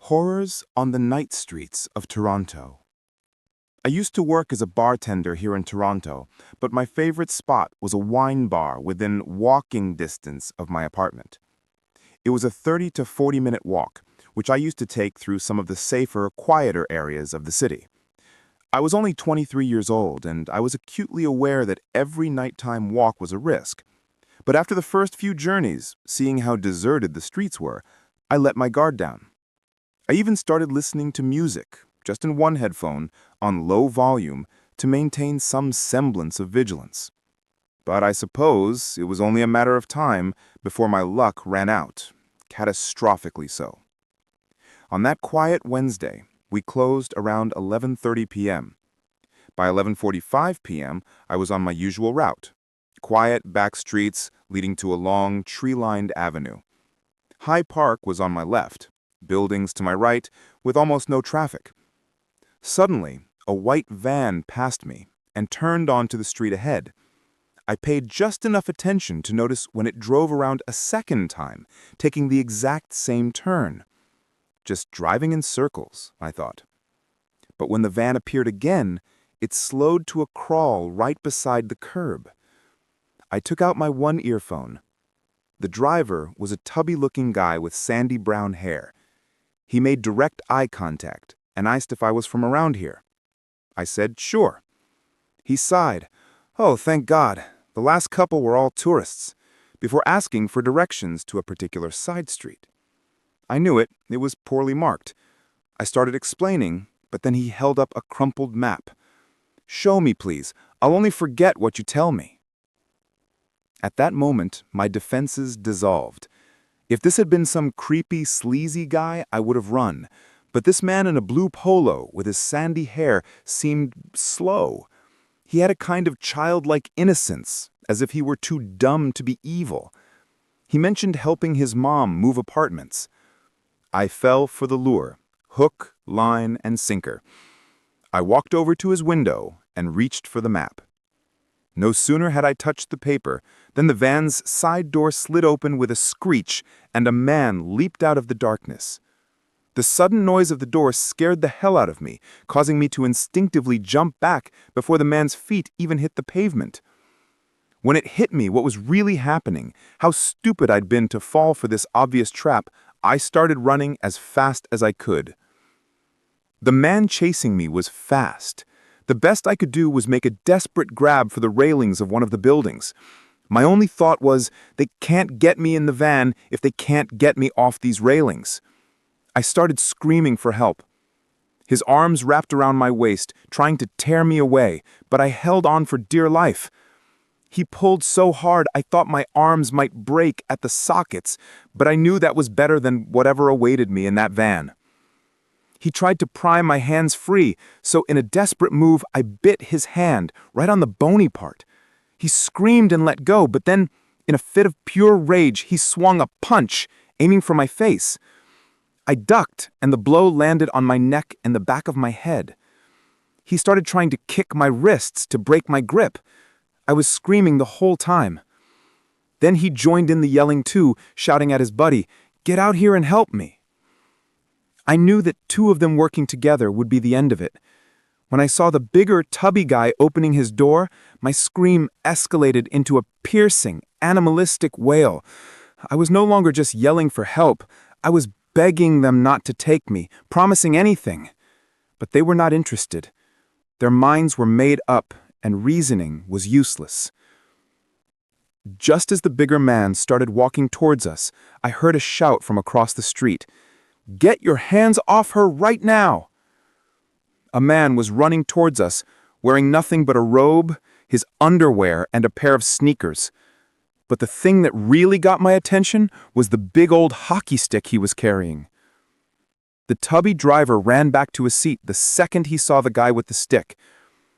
Horrors on the night streets of Toronto. I used to work as a bartender here in Toronto, but my favorite spot was a wine bar within walking distance of my apartment. It was a 30 to 40-minute walk, which I used to take through some of the safer, quieter areas of the city. I was only 23 years old, and I was acutely aware that every nighttime walk was a risk. But after the first few journeys, seeing how deserted the streets were, I let my guard down. I even started listening to music, just in one headphone, on low volume, to maintain some semblance of vigilance. But I suppose it was only a matter of time before my luck ran out, catastrophically so. On that quiet Wednesday, we closed around 11:30 p.m. By 11:45 p.m., I was on my usual route, quiet back streets leading to a long, tree-lined avenue. High Park was on my left, buildings to my right, with almost no traffic. Suddenly, a white van passed me and turned onto the street ahead. I paid just enough attention to notice when it drove around a second time, taking the exact same turn. Just driving in circles, I thought. But when the van appeared again, it slowed to a crawl right beside the curb. I took out my one earphone. The driver was a tubby-looking guy with sandy brown hair. He made direct eye contact and asked if I was from around here. I said, sure. He sighed, "Oh, thank God, the last couple were all tourists," before asking for directions to a particular side street. I knew it was poorly marked. I started explaining, but then he held up a crumpled map. "Show me, please. I'll only forget what you tell me." At that moment, my defenses dissolved. If this had been some creepy, sleazy guy, I would have run. But this man in a blue polo with his sandy hair seemed slow. He had a kind of childlike innocence, as if he were too dumb to be evil. He mentioned helping his mom move apartments. I fell for the lure, hook, line, and sinker. I walked over to his window and reached for the map. No sooner had I touched the paper than the van's side door slid open with a screech and a man leaped out of the darkness. The sudden noise of the door scared the hell out of me, causing me to instinctively jump back before the man's feet even hit the pavement. When it hit me what was really happening, how stupid I'd been to fall for this obvious trap, I started running as fast as I could. The man chasing me was fast. The best I could do was make a desperate grab for the railings of one of the buildings. My only thought was, they can't get me in the van if they can't get me off these railings. I started screaming for help. His arms wrapped around my waist, trying to tear me away, but I held on for dear life. He pulled so hard I thought my arms might break at the sockets, but I knew that was better than whatever awaited me in that van. He tried to pry my hands free, so in a desperate move, I bit his hand, right on the bony part. He screamed and let go, but then, in a fit of pure rage, he swung a punch, aiming for my face. I ducked, and the blow landed on my neck and the back of my head. He started trying to kick my wrists to break my grip. I was screaming the whole time. Then he joined in the yelling too, shouting at his buddy, "Get out here and help me." I knew that two of them working together would be the end of it. When I saw the bigger, tubby guy opening his door, my scream escalated into a piercing, animalistic wail. I was no longer just yelling for help. I was begging them not to take me, promising anything. But they were not interested. Their minds were made up, and reasoning was useless. Just as the bigger man started walking towards us, I heard a shout from across the street. "Get your hands off her right now!" A man was running towards us, wearing nothing but a robe, his underwear, and a pair of sneakers. But the thing that really got my attention was the big old hockey stick he was carrying. The tubby driver ran back to his seat the second he saw the guy with the stick.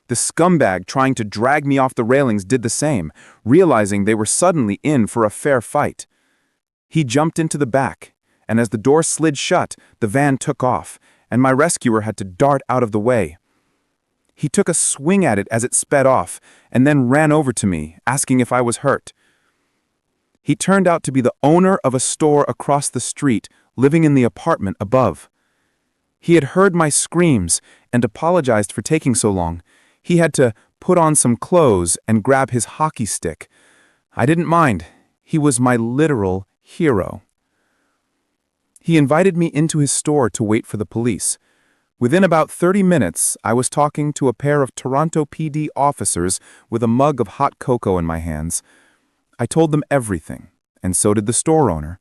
The scumbag trying to drag me off the railings did the same, realizing they were suddenly in for a fair fight. He jumped into the back, and as the door slid shut, the van took off, and my rescuer had to dart out of the way. He took a swing at it as it sped off, and then ran over to me, asking if I was hurt. He turned out to be the owner of a store across the street, living in the apartment above. He had heard my screams and apologized for taking so long. He had to put on some clothes and grab his hockey stick. I didn't mind. He was my literal hero. He invited me into his store to wait for the police. Within about 30 minutes, I was talking to a pair of Toronto PD officers with a mug of hot cocoa in my hands. I told them everything, and so did the store owner.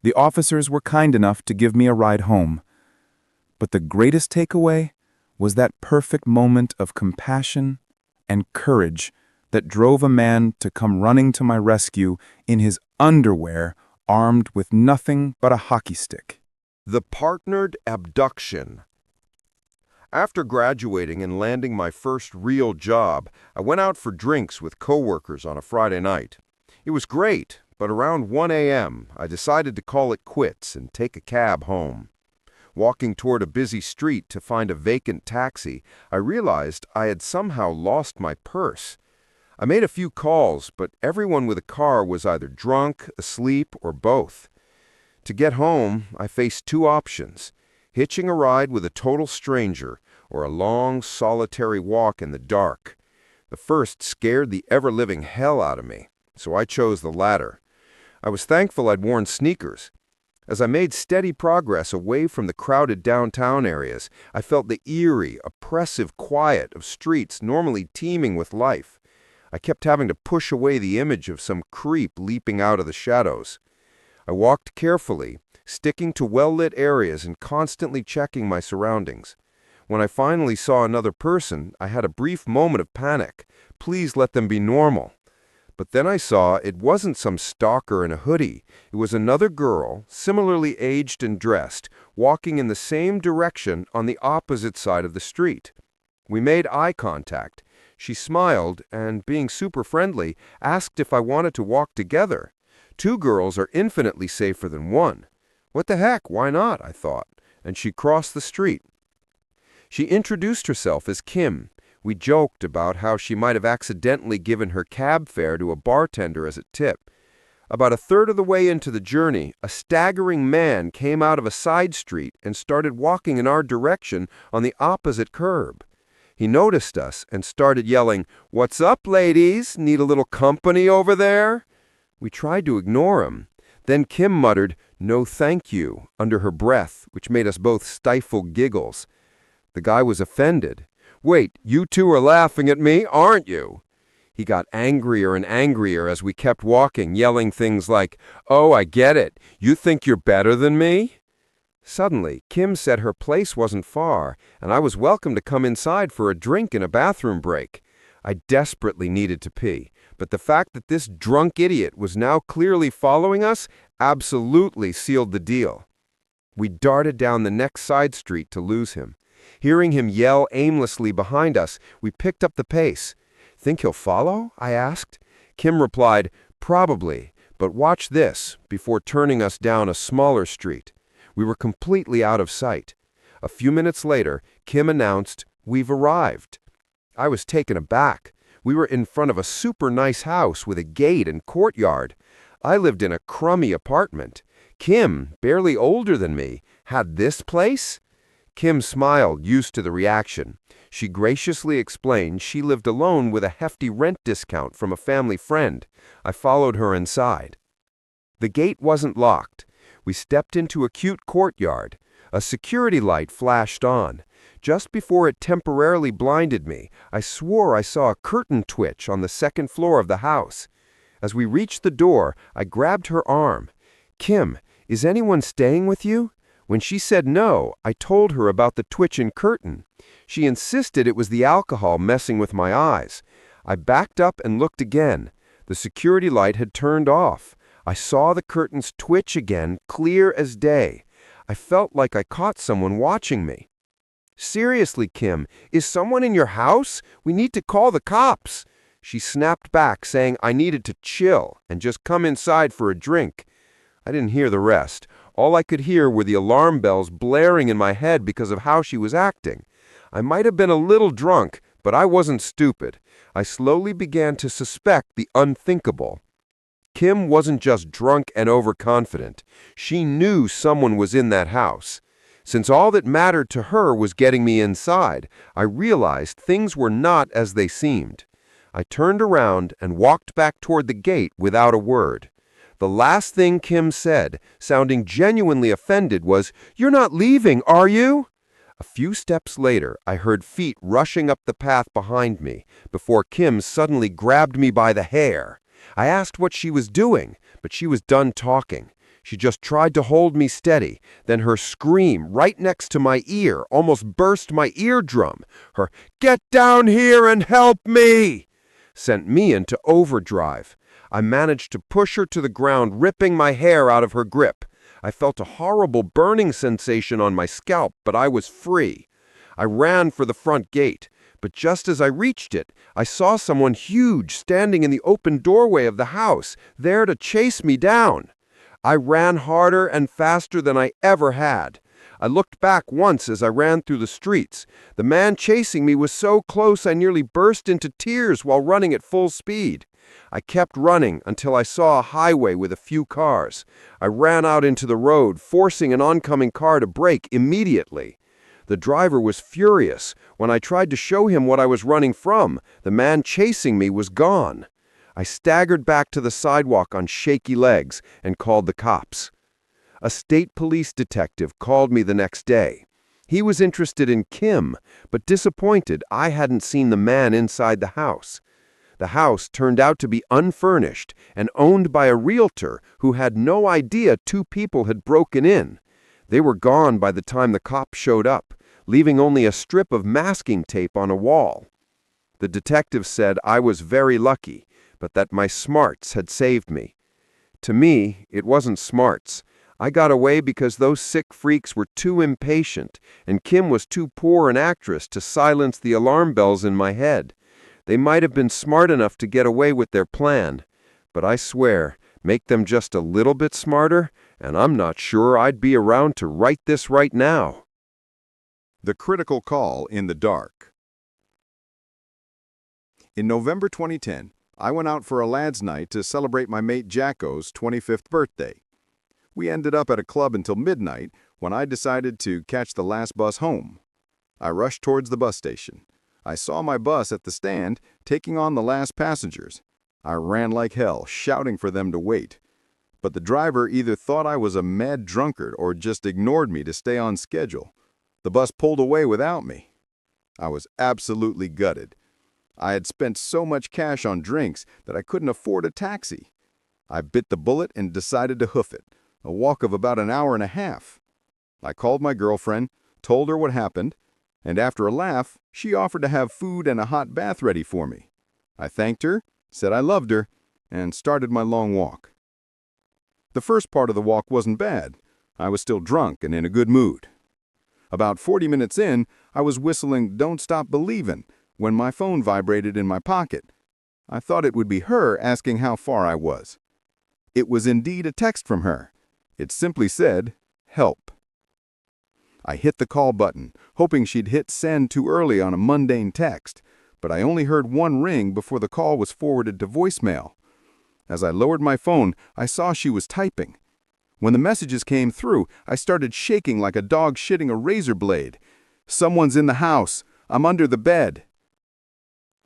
The officers were kind enough to give me a ride home. But the greatest takeaway was that perfect moment of compassion and courage that drove a man to come running to my rescue in his underwear, armed with nothing but a hockey stick. The partnered abduction. After graduating and landing my first real job, I went out for drinks with coworkers on a Friday night. It was great, but around 1 a.m., I decided to call it quits and take a cab home. Walking toward a busy street to find a vacant taxi, I realized I had somehow lost my purse. I made a few calls, but everyone with a car was either drunk, asleep, or both. To get home, I faced two options: hitching a ride with a total stranger or a long, solitary walk in the dark. The first scared the ever-living hell out of me, so I chose the latter. I was thankful I'd worn sneakers. As I made steady progress away from the crowded downtown areas, I felt the eerie, oppressive quiet of streets normally teeming with life. I kept having to push away the image of some creep leaping out of the shadows. I walked carefully, sticking to well-lit areas and constantly checking my surroundings. When I finally saw another person, I had a brief moment of panic. Please let them be normal. But then I saw it wasn't some stalker in a hoodie. It was another girl, similarly aged and dressed, walking in the same direction on the opposite side of the street. We made eye contact. She smiled and, being super friendly, asked if I wanted to walk together. Two girls are infinitely safer than one. What the heck, why not, I thought, and she crossed the street. She introduced herself as Kim. We joked about how she might have accidentally given her cab fare to a bartender as a tip. About a third of the way into the journey, a staggering man came out of a side street and started walking in our direction on the opposite curb. He noticed us and started yelling, "What's up, ladies? Need a little company over there?" We tried to ignore him. Then Kim muttered, "No thank you," under her breath, which made us both stifle giggles. The guy was offended. "Wait, you two are laughing at me, aren't you?" He got angrier and angrier as we kept walking, yelling things like, "Oh, I get it. You think you're better than me?" Suddenly, Kim said her place wasn't far, and I was welcome to come inside for a drink and a bathroom break. I desperately needed to pee, but the fact that this drunk idiot was now clearly following us absolutely sealed the deal. We darted down the next side street to lose him. Hearing him yell aimlessly behind us, we picked up the pace. "Think he'll follow?" I asked. Kim replied, "Probably, but watch this," before turning us down a smaller street. We were completely out of sight. A few minutes later, Kim announced, "We've arrived." I was taken aback. We were in front of a super nice house with a gate and courtyard. I lived in a crummy apartment. Kim, barely older than me, had this place? Kim smiled, used to the reaction. She graciously explained she lived alone with a hefty rent discount from a family friend. I followed her inside. The gate wasn't locked. We stepped into a cute courtyard. A security light flashed on. Just before it temporarily blinded me, I swore I saw a curtain twitch on the second floor of the house. As we reached the door, I grabbed her arm. "Kim, is anyone staying with you?" When she said no, I told her about the twitching curtain. She insisted it was the alcohol messing with my eyes. I backed up and looked again. The security light had turned off. I saw the curtains twitch again, clear as day. I felt like I caught someone watching me. "Seriously, Kim, is someone in your house? We need to call the cops." She snapped back, saying I needed to chill and just come inside for a drink. I didn't hear the rest. All I could hear were the alarm bells blaring in my head because of how she was acting. I might have been a little drunk, but I wasn't stupid. I slowly began to suspect the unthinkable. Kim wasn't just drunk and overconfident. She knew someone was in that house. Since all that mattered to her was getting me inside, I realized things were not as they seemed. I turned around and walked back toward the gate without a word. The last thing Kim said, sounding genuinely offended, was, "You're not leaving, are you?" A few steps later, I heard feet rushing up the path behind me before Kim suddenly grabbed me by the hair. I asked what she was doing, but she was done talking. She just tried to hold me steady. Then her scream right next to my ear almost burst my eardrum. Her "Get down here and help me!" sent me into overdrive. I managed to push her to the ground, ripping my hair out of her grip. I felt a horrible burning sensation on my scalp, but I was free. I ran for the front gate, but just as I reached it, I saw someone huge standing in the open doorway of the house, there to chase me down. I ran harder and faster than I ever had. I looked back once as I ran through the streets. The man chasing me was so close I nearly burst into tears while running at full speed. I kept running until I saw a highway with a few cars. I ran out into the road, forcing an oncoming car to brake immediately. The driver was furious. When I tried to show him what I was running from, the man chasing me was gone. I staggered back to the sidewalk on shaky legs and called the cops. A state police detective called me the next day. He was interested in Kim, but disappointed I hadn't seen the man inside the house. The house turned out to be unfurnished and owned by a realtor who had no idea two people had broken in. They were gone by the time the cops showed up, leaving only a strip of masking tape on a wall. The detective said I was very lucky, but that my smarts had saved me. To me, it wasn't smarts. I got away because those sick freaks were too impatient, and Kim was too poor an actress to silence the alarm bells in my head. They might have been smart enough to get away with their plan, but I swear, make them just a little bit smarter, and I'm not sure I'd be around to write this right now. The Critical Call in the Dark. In November 2010, I went out for a lads' night to celebrate my mate Jacko's 25th birthday. We ended up at a club until midnight when I decided to catch the last bus home. I rushed towards the bus station. I saw my bus at the stand taking on the last passengers. I ran like hell, shouting for them to wait. But the driver either thought I was a mad drunkard or just ignored me to stay on schedule. The bus pulled away without me. I was absolutely gutted. I had spent so much cash on drinks that I couldn't afford a taxi. I bit the bullet and decided to hoof it, a walk of about an hour and a half. I called my girlfriend, told her what happened, and after a laugh, she offered to have food and a hot bath ready for me. I thanked her, said I loved her, and started my long walk. The first part of the walk wasn't bad. I was still drunk and in a good mood. About 40 minutes in, I was whistling "Don't Stop Believin'" when my phone vibrated in my pocket. I thought it would be her asking how far I was. It was indeed a text from her. It simply said, "Help." I hit the call button, hoping she'd hit send too early on a mundane text, but I only heard one ring before the call was forwarded to voicemail. As I lowered my phone, I saw she was typing. When the messages came through, I started shaking like a dog shitting a razor blade. "Someone's in the house. I'm under the bed."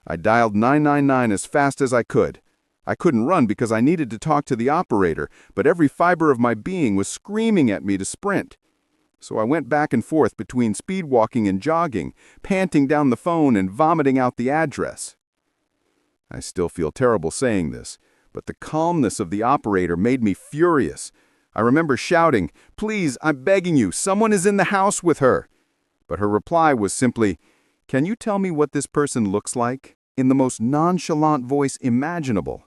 I dialed 999 as fast as I could. I couldn't run because I needed to talk to the operator, but every fiber of my being was screaming at me to sprint. So I went back and forth between speed walking and jogging, panting down the phone and vomiting out the address. I still feel terrible saying this, but the calmness of the operator made me furious. I remember shouting, "Please, I'm begging you, someone is in the house with her." But her reply was simply, "Can you tell me what this person looks like?" in the most nonchalant voice imaginable.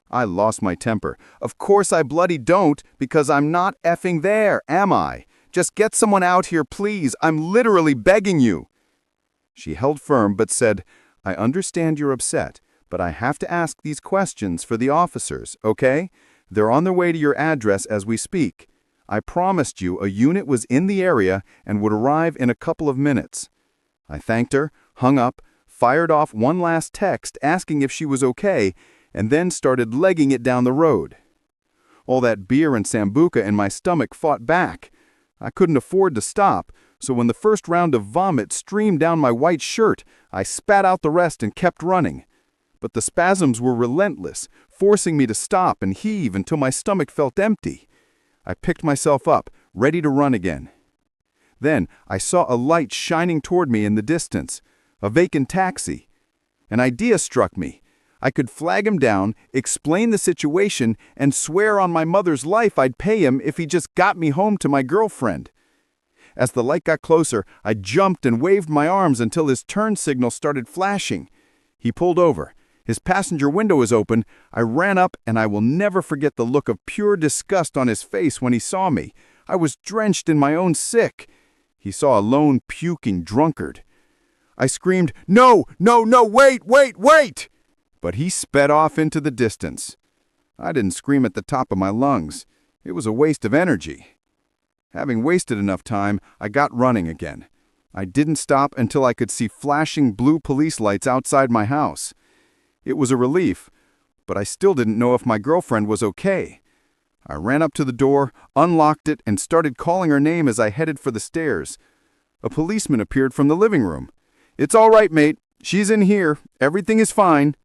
I lost my temper. "Of course I bloody don't, because I'm not effing there, am I? Just get someone out here, please. I'm literally begging you." She held firm but said, "I understand you're upset, but I have to ask these questions for the officers, okay? They're on their way to your address as we speak. I promised you a unit was in the area and would arrive in a couple of minutes." I thanked her, hung up, fired off one last text asking if she was okay, and then started legging it down the road. All that beer and sambuca in my stomach fought back. I couldn't afford to stop, so when the first round of vomit streamed down my white shirt, I spat out the rest and kept running. But the spasms were relentless, forcing me to stop and heave until my stomach felt empty. I picked myself up, ready to run again. Then I saw a light shining toward me in the distance, a vacant taxi. An idea struck me. I could flag him down, explain the situation, and swear on my mother's life I'd pay him if he just got me home to my girlfriend. As the light got closer, I jumped and waved my arms until his turn signal started flashing. He pulled over. His passenger window was open. I ran up, and I will never forget the look of pure disgust on his face when he saw me. I was drenched in my own sick. He saw a lone puking drunkard. I screamed, "No, no, no, wait, wait, wait!" But he sped off into the distance. I didn't scream at the top of my lungs. It was a waste of energy. Having wasted enough time, I got running again. I didn't stop until I could see flashing blue police lights outside my house. It was a relief, but I still didn't know if my girlfriend was okay. I ran up to the door, unlocked it, and started calling her name as I headed for the stairs. A policeman appeared from the living room. "It's all right, mate. She's in here. Everything is fine."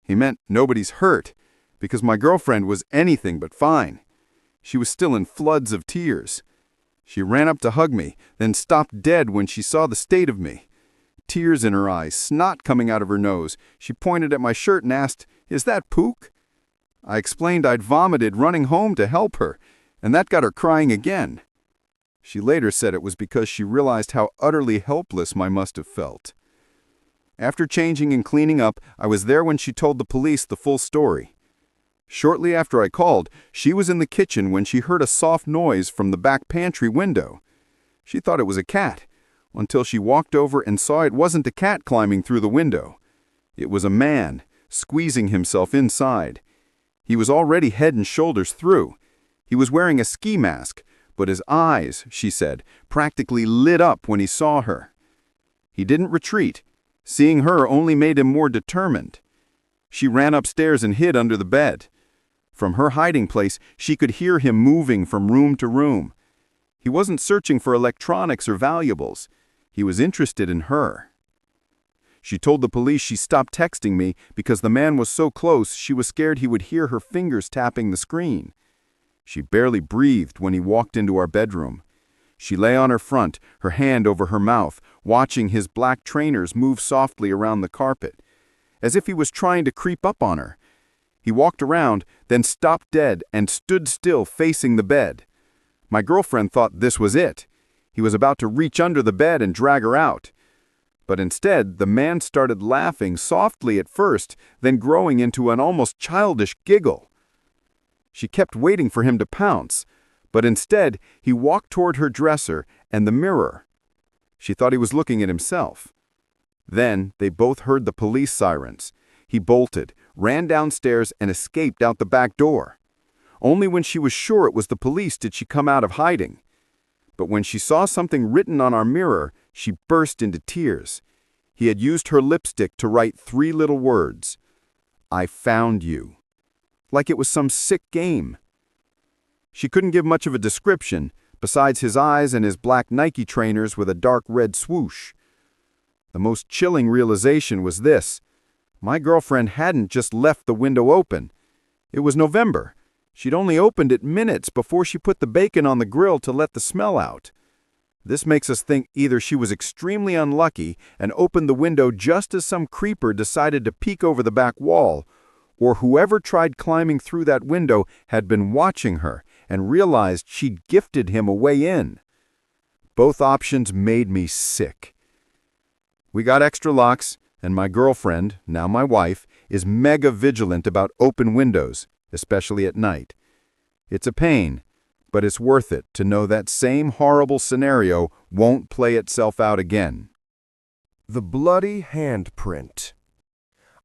He meant nobody's hurt, because my girlfriend was anything but fine. She was still in floods of tears. She ran up to hug me, then stopped dead when she saw the state of me. Tears in her eyes, snot coming out of her nose. She pointed at my shirt and asked, "Is that Pook?" I explained I'd vomited running home to help her, and that got her crying again. She later said it was because she realized how utterly helpless I must have felt. After changing and cleaning up, I was there when she told the police the full story. Shortly after I called, she was in the kitchen when she heard a soft noise from the back pantry window. She thought it was a cat, until she walked over and saw it wasn't a cat climbing through the window. It was a man, squeezing himself inside. He was already head and shoulders through. He was wearing a ski mask, but his eyes, she said, practically lit up when he saw her. He didn't retreat. Seeing her only made him more determined. She ran upstairs and hid under the bed. From her hiding place, she could hear him moving from room to room. He wasn't searching for electronics or valuables. He was interested in her. She told the police she stopped texting me because the man was so close she was scared he would hear her fingers tapping the screen. She barely breathed when he walked into our bedroom. She lay on her front, her hand over her mouth, watching his black trainers move softly around the carpet, as if he was trying to creep up on her. He walked around, then stopped dead and stood still facing the bed. My girlfriend thought this was it. He was about to reach under the bed and drag her out. But instead, the man started laughing softly at first, then growing into an almost childish giggle. She kept waiting for him to pounce, but instead, he walked toward her dresser and the mirror. She thought he was looking at himself. Then they both heard the police sirens. He bolted, ran downstairs, and escaped out the back door. Only when she was sure it was the police did she come out of hiding. But when she saw something written on our mirror, she burst into tears. He had used her lipstick to write 3 little words. "I found you." Like it was some sick game. She couldn't give much of a description, besides his eyes and his black Nike trainers with a dark red swoosh. The most chilling realization was this. My girlfriend hadn't just left the window open. It was November. She'd only opened it minutes before she put the bacon on the grill to let the smell out. This makes us think either she was extremely unlucky and opened the window just as some creeper decided to peek over the back wall, or whoever tried climbing through that window had been watching her and realized she'd gifted him a way in. Both options made me sick. We got extra locks, and my girlfriend, now my wife, is mega vigilant about open windows, especially at night. It's a pain, but it's worth it to know that same horrible scenario won't play itself out again. The bloody handprint.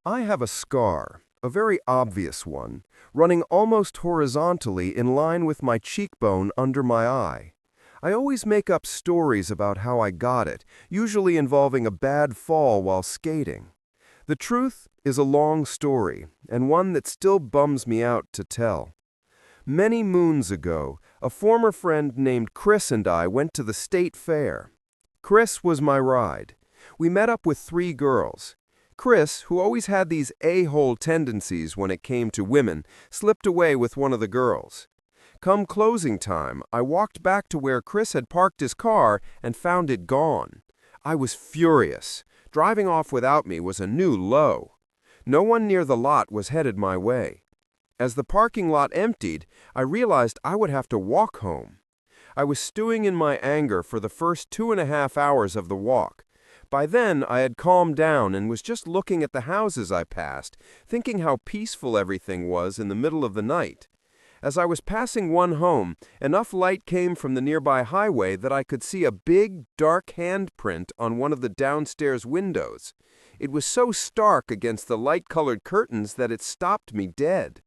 I have a scar, a very obvious one, running almost horizontally in line with my cheekbone under my eye. I always make up stories about how I got it, usually involving a bad fall while skating. The truth is a long story, and one that still bums me out to tell. Many moons ago, A former friend named Chris and I went to the state fair. Chris was my ride. We met up with 3 girls. Chris, who always had these a-hole tendencies when it came to women, slipped away with one of the girls. Come closing time, I walked back to where Chris had parked his car and found it gone. I was furious. Driving off without me was a new low. No one near the lot was headed my way. As the parking lot emptied, I realized I would have to walk home. I was stewing in my anger for the first 2.5 hours of the walk. By then, I had calmed down and was just looking at the houses I passed, thinking how peaceful everything was in the middle of the night. As I was passing one home, enough light came from the nearby highway that I could see a big, dark handprint on one of the downstairs windows. It was so stark against the light-colored curtains that it stopped me dead.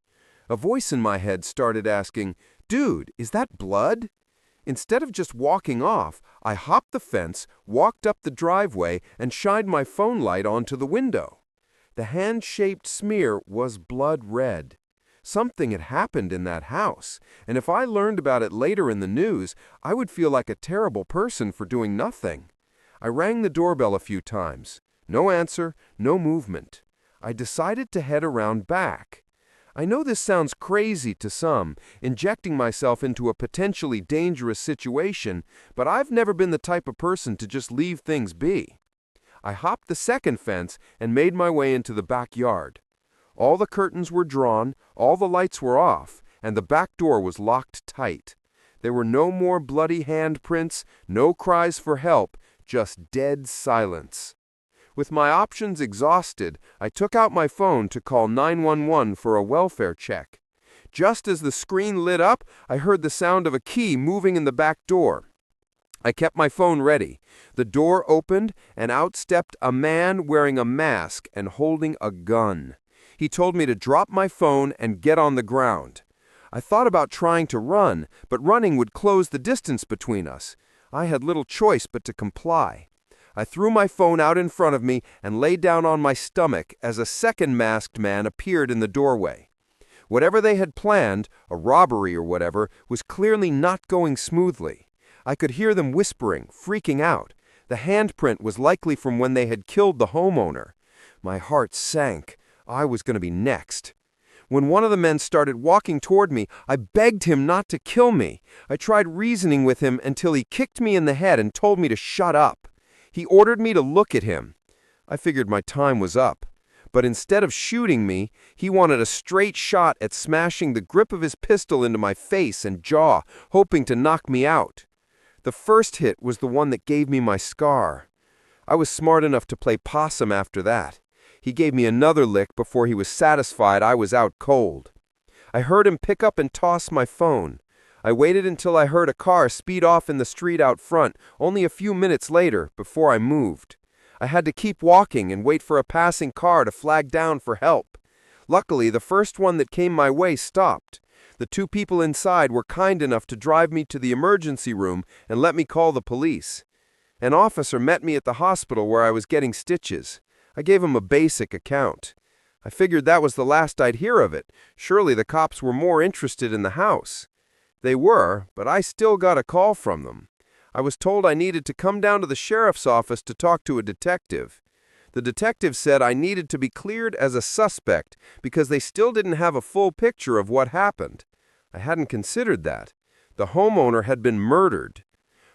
A voice in my head started asking, "Dude, is that blood?" Instead of just walking off, I hopped the fence, walked up the driveway, and shined my phone light onto the window. The hand-shaped smear was blood red. Something had happened in that house, and if I learned about it later in the news, I would feel like a terrible person for doing nothing. I rang the doorbell a few times. No answer, no movement. I decided to head around back. I know this sounds crazy to some, injecting myself into a potentially dangerous situation, but I've never been the type of person to just leave things be. I hopped the second fence and made my way into the backyard. All the curtains were drawn, all the lights were off, and the back door was locked tight. There were no more bloody handprints, no cries for help, just dead silence. With my options exhausted, I took out my phone to call 911 for a welfare check. Just as the screen lit up, I heard the sound of a key moving in the back door. I kept my phone ready. The door opened, and out stepped a man wearing a mask and holding a gun. He told me to drop my phone and get on the ground. I thought about trying to run, but running would close the distance between us. I had little choice but to comply. I threw my phone out in front of me and lay down on my stomach as a second masked man appeared in the doorway. Whatever they had planned, a robbery or whatever, was clearly not going smoothly. I could hear them whispering, freaking out. The handprint was likely from when they had killed the homeowner. My heart sank. I was going to be next. When one of the men started walking toward me, I begged him not to kill me. I tried reasoning with him until he kicked me in the head and told me to shut up. He ordered me to look at him. I figured my time was up. But instead of shooting me, he wanted a straight shot at smashing the grip of his pistol into my face and jaw, hoping to knock me out. The first hit was the one that gave me my scar. I was smart enough to play possum after that. He gave me another lick before he was satisfied I was out cold. I heard him pick up and toss my phone. I waited until I heard a car speed off in the street out front, only a few minutes later, before I moved. I had to keep walking and wait for a passing car to flag down for help. Luckily, the first one that came my way stopped. The 2 people inside were kind enough to drive me to the emergency room and let me call the police. An officer met me at the hospital where I was getting stitches. I gave him a basic account. I figured that was the last I'd hear of it. Surely the cops were more interested in the house. They were, but I still got a call from them. I was told I needed to come down to the sheriff's office to talk to a detective. The detective said I needed to be cleared as a suspect because they still didn't have a full picture of what happened. I hadn't considered that. The homeowner had been murdered.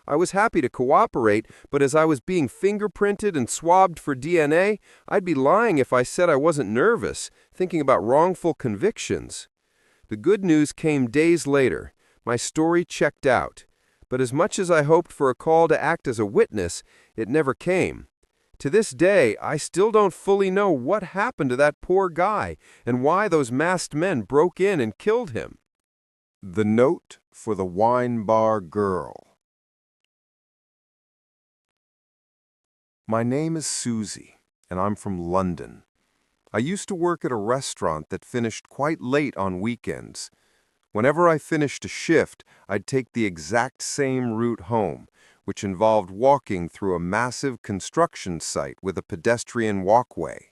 I was happy to cooperate, but as I was being fingerprinted and swabbed for DNA, I'd be lying if I said I wasn't nervous, thinking about wrongful convictions. The good news came days later. My story checked out. But as much as I hoped for a call to act as a witness, it never came. To this day, I still don't fully know what happened to that poor guy and why those masked men broke in and killed him. The Note for the Wine Bar Girl. My name is Susie, and I'm from London. I used to work at a restaurant that finished quite late on weekends. Whenever I finished a shift, I'd take the exact same route home, which involved walking through a massive construction site with a pedestrian walkway.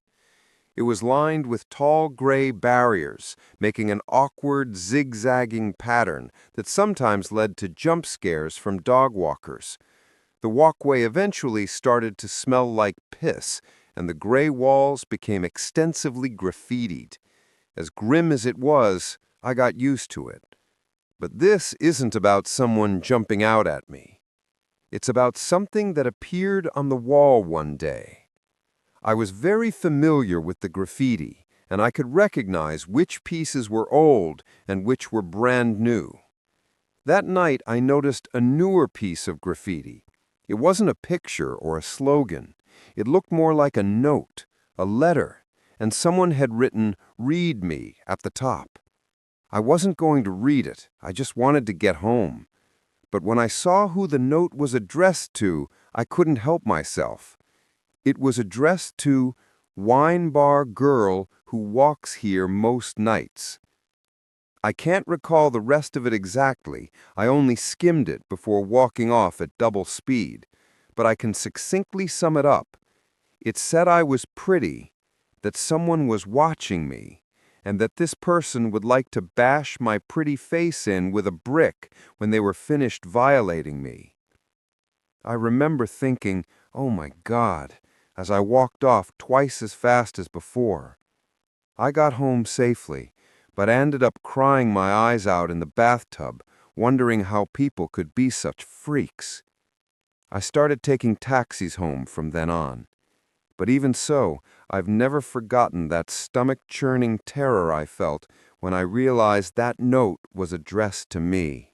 It was lined with tall gray barriers, making an awkward, zigzagging pattern that sometimes led to jump scares from dog walkers. The walkway eventually started to smell like piss, and the gray walls became extensively graffitied. As grim as it was, I got used to it. But this isn't about someone jumping out at me. It's about something that appeared on the wall one day. I was very familiar with the graffiti, and I could recognize which pieces were old and which were brand new. That night, I noticed a newer piece of graffiti. It wasn't a picture or a slogan. It looked more like a note, a letter, and someone had written, "Read me," at the top. I wasn't going to read it. I just wanted to get home. But when I saw who the note was addressed to, I couldn't help myself. It was addressed to "Wine Bar Girl Who Walks Here Most Nights." I can't recall the rest of it exactly. I only skimmed it before walking off at double speed. But I can succinctly sum it up. It said I was pretty, that someone was watching me, and that this person would like to bash my pretty face in with a brick when they were finished violating me. I remember thinking, oh my God, as I walked off twice as fast as before. I got home safely, but ended up crying my eyes out in the bathtub, wondering how people could be such freaks. I started taking taxis home from then on. But even so, I've never forgotten that stomach-churning terror I felt when I realized that note was addressed to me.